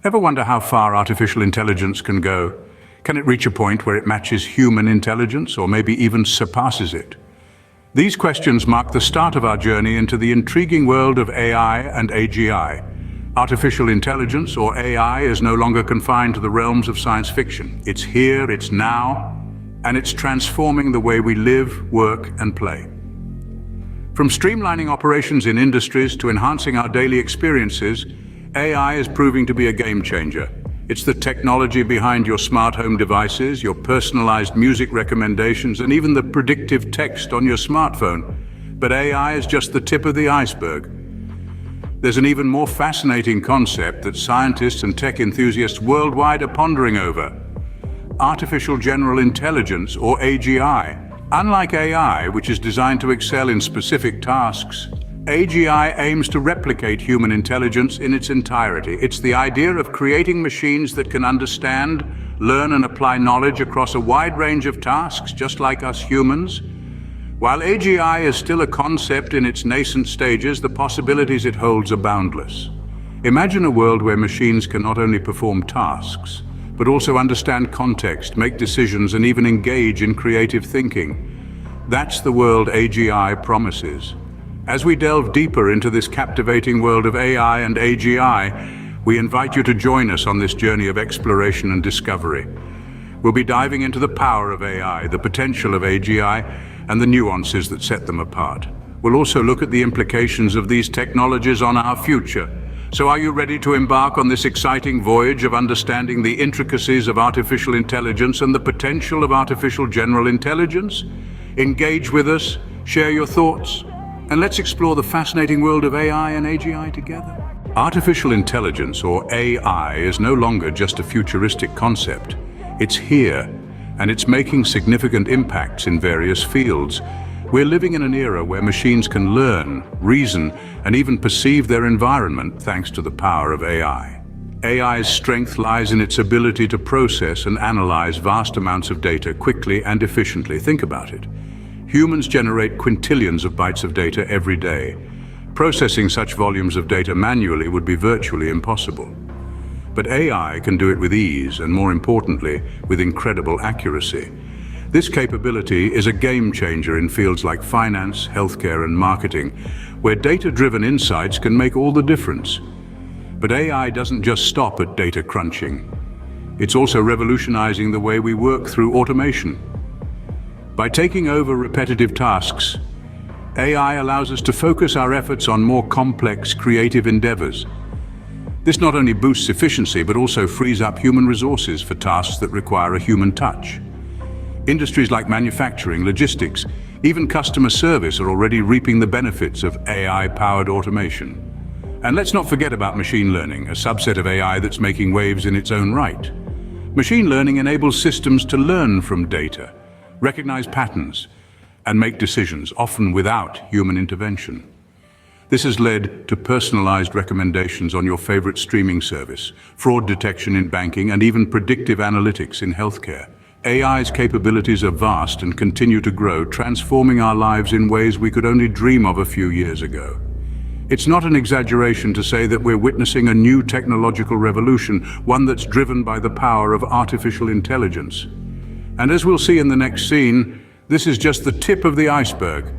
Ever wonder how far artificial intelligence can go? Can it reach a point where it matches human intelligence or maybe even surpasses it? These questions mark the start of our journey into the intriguing world of AI and AGI. Artificial intelligence, or AI, is no longer confined to the realms of science fiction. It's here, it's now, and it's transforming the way we live, work, and play. From streamlining operations in industries to enhancing our daily experiences, AI is proving to be a game changer. It's the technology behind your smart home devices, your personalized music recommendations, and even the predictive text on your smartphone. But AI is just the tip of the iceberg. There's an even more fascinating concept that scientists and tech enthusiasts worldwide are pondering over: artificial general intelligence, or AGI. Unlike AI, which is designed to excel in specific tasks, AGI aims to replicate human intelligence in its entirety. It's the idea of creating machines that can understand, learn, and apply knowledge across a wide range of tasks, just like us humans. While AGI is still a concept in its nascent stages, the possibilities it holds are boundless. Imagine a world where machines can not only perform tasks, but also understand context, make decisions, and even engage in creative thinking. That's the world AGI promises. As we delve deeper into this captivating world of AI and AGI, we invite you to join us on this journey of exploration and discovery. We'll be diving into the power of AI, the potential of AGI, and the nuances that set them apart. We'll also look at the implications of these technologies on our future. So are you ready to embark on this exciting voyage of understanding the intricacies of artificial intelligence and the potential of artificial general intelligence? Engage with us, share your thoughts, and let's explore the fascinating world of AI and AGI together. Artificial intelligence, or AI, is no longer just a futuristic concept. It's here, and it's making significant impacts in various fields. We're living in an era where machines can learn, reason, and even perceive their environment thanks to the power of AI. AI's strength lies in its ability to process and analyze vast amounts of data quickly and efficiently. Think about it. Humans generate quintillions of bytes of data every day. Processing such volumes of data manually would be virtually impossible. But AI can do it with ease and, more importantly, with incredible accuracy. This capability is a game changer in fields like finance, healthcare, and marketing, where data-driven insights can make all the difference. But AI doesn't just stop at data crunching. It's also revolutionizing the way we work through automation. By taking over repetitive tasks, AI allows us to focus our efforts on more complex, creative endeavors. This not only boosts efficiency, but also frees up human resources for tasks that require a human touch. Industries like manufacturing, logistics, even customer service are already reaping the benefits of AI-powered automation. And let's not forget about machine learning, a subset of AI that's making waves in its own right. Machine learning enables systems to learn from data, recognize patterns, and make decisions, often without human intervention. This has led to personalized recommendations on your favorite streaming service, fraud detection in banking, and even predictive analytics in healthcare. AI's capabilities are vast and continue to grow, transforming our lives in ways we could only dream of a few years ago. It's not an exaggeration to say that we're witnessing a new technological revolution, one that's driven by the power of artificial intelligence. And as we'll see in the next scene, this is just the tip of the iceberg.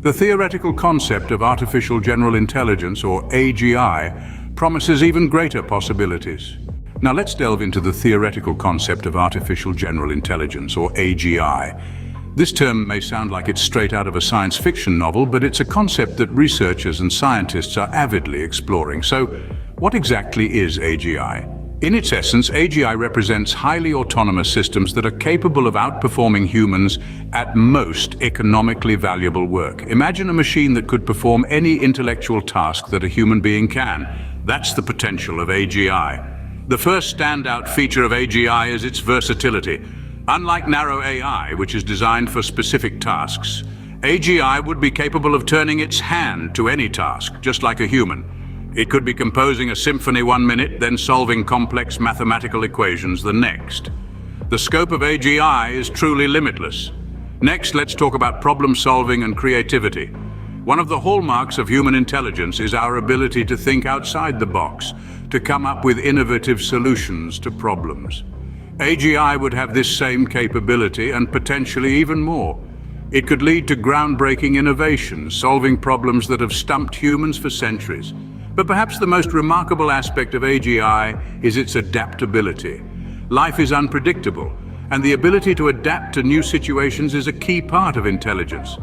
The theoretical concept of artificial general intelligence, or AGI, promises even greater possibilities. Now let's delve into the theoretical concept of artificial general intelligence, or AGI. This term may sound like it's straight out of a science fiction novel, but it's a concept that researchers and scientists are avidly exploring. So, what exactly is AGI? In its essence, AGI represents highly autonomous systems that are capable of outperforming humans at most economically valuable work. Imagine a machine that could perform any intellectual task that a human being can. That's the potential of AGI. The first standout feature of AGI is its versatility. Unlike narrow AI, which is designed for specific tasks, AGI would be capable of turning its hand to any task, just like a human. It could be composing a symphony 1 minute, then solving complex mathematical equations the next. The scope of AGI is truly limitless. Next, let's talk about problem solving and creativity. One of the hallmarks of human intelligence is our ability to think outside the box, to come up with innovative solutions to problems. AGI would have this same capability and potentially even more. It could lead to groundbreaking innovations, solving problems that have stumped humans for centuries. But perhaps the most remarkable aspect of AGI is its adaptability. Life is unpredictable, and the ability to adapt to new situations is a key part of intelligence.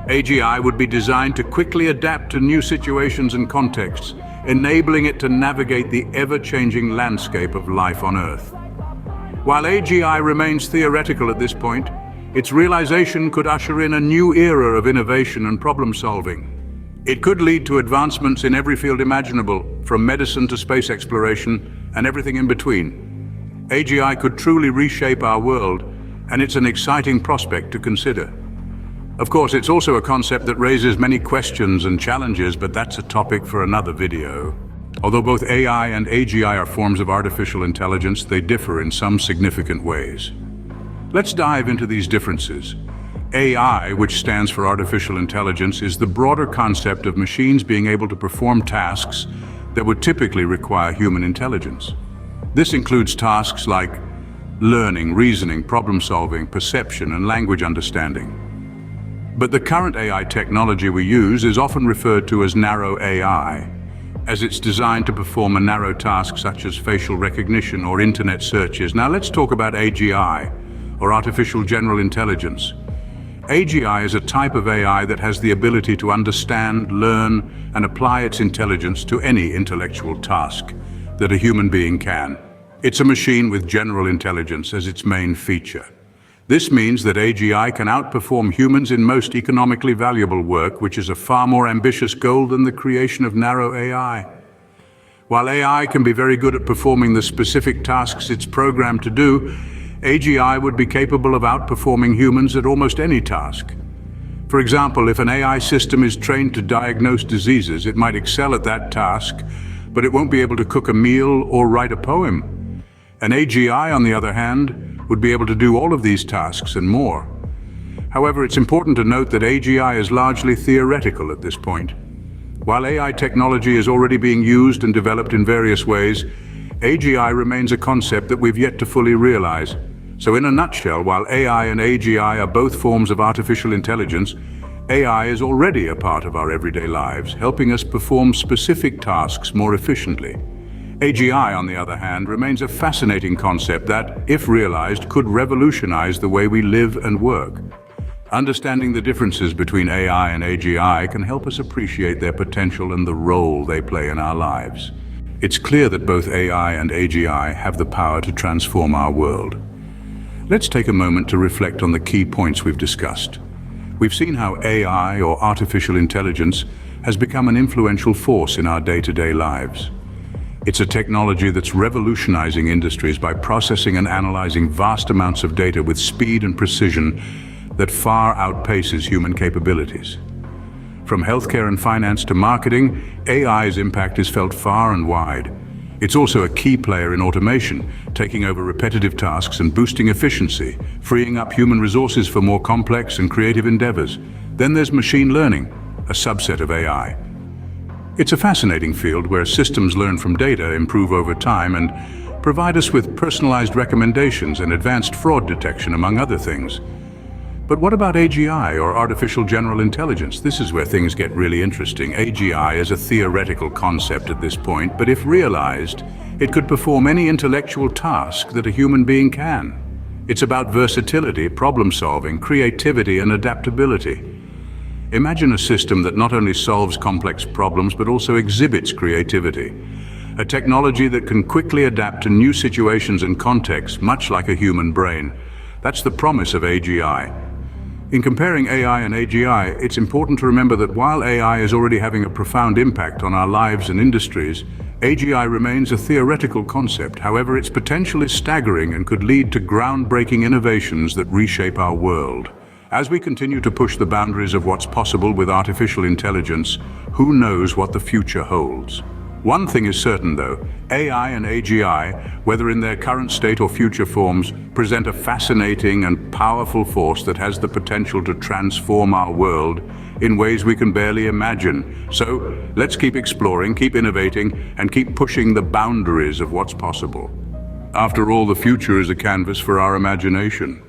AGI would be designed to quickly adapt to new situations and contexts, enabling it to navigate the ever-changing landscape of life on Earth. While AGI remains theoretical at this point, its realization could usher in a new era of innovation and problem-solving. It could lead to advancements in every field imaginable, from medicine to space exploration and everything in between. AGI could truly reshape our world, and it's an exciting prospect to consider. Of course, it's also a concept that raises many questions and challenges, but that's a topic for another video. Although both AI and AGI are forms of artificial intelligence, they differ in some significant ways. Let's dive into these differences. AI, which stands for artificial intelligence, is the broader concept of machines being able to perform tasks that would typically require human intelligence. This includes tasks like learning, reasoning, problem-solving, perception, and language understanding. But the current AI technology we use is often referred to as narrow AI, as it's designed to perform a narrow task such as facial recognition or internet searches. Now let's talk about AGI, or artificial general intelligence. AGI is a type of AI that has the ability to understand, learn, and apply its intelligence to any intellectual task that a human being can. It's a machine with general intelligence as its main feature. This means that AGI can outperform humans in most economically valuable work, which is a far more ambitious goal than the creation of narrow AI. While AI can be very good at performing the specific tasks it's programmed to do, AGI would be capable of outperforming humans at almost any task. For example, if an AI system is trained to diagnose diseases, it might excel at that task, but it won't be able to cook a meal or write a poem. An AGI, on the other hand, would be able to do all of these tasks and more. However, it's important to note that AGI is largely theoretical at this point. While AI technology is already being used and developed in various ways, AGI remains a concept that we've yet to fully realize. So in a nutshell, while AI and AGI are both forms of artificial intelligence, AI is already a part of our everyday lives, helping us perform specific tasks more efficiently. AGI, on the other hand, remains a fascinating concept that, if realized, could revolutionize the way we live and work. Understanding the differences between AI and AGI can help us appreciate their potential and the role they play in our lives. It's clear that both AI and AGI have the power to transform our world. Let's take a moment to reflect on the key points we've discussed. We've seen how AI, or artificial intelligence, has become an influential force in our day-to-day lives. It's a technology that's revolutionizing industries by processing and analyzing vast amounts of data with speed and precision that far outpaces human capabilities. From healthcare and finance to marketing, AI's impact is felt far and wide. It's also a key player in automation, taking over repetitive tasks and boosting efficiency, freeing up human resources for more complex and creative endeavors. Then there's machine learning, a subset of AI. It's a fascinating field where systems learn from data, improve over time, and provide us with personalized recommendations and advanced fraud detection, among other things. But what about AGI, or artificial general intelligence? This is where things get really interesting. AGI is a theoretical concept at this point, but if realized, it could perform any intellectual task that a human being can. It's about versatility, problem-solving, creativity, and adaptability. Imagine a system that not only solves complex problems, but also exhibits creativity. A technology that can quickly adapt to new situations and contexts, much like a human brain. That's the promise of AGI. In comparing AI and AGI, it's important to remember that while AI is already having a profound impact on our lives and industries, AGI remains a theoretical concept. However, its potential is staggering and could lead to groundbreaking innovations that reshape our world. As we continue to push the boundaries of what's possible with artificial intelligence, who knows what the future holds? One thing is certain though, AI and AGI, whether in their current state or future forms, present a fascinating and powerful force that has the potential to transform our world in ways we can barely imagine. So let's keep exploring, keep innovating, and keep pushing the boundaries of what's possible. After all, the future is a canvas for our imagination.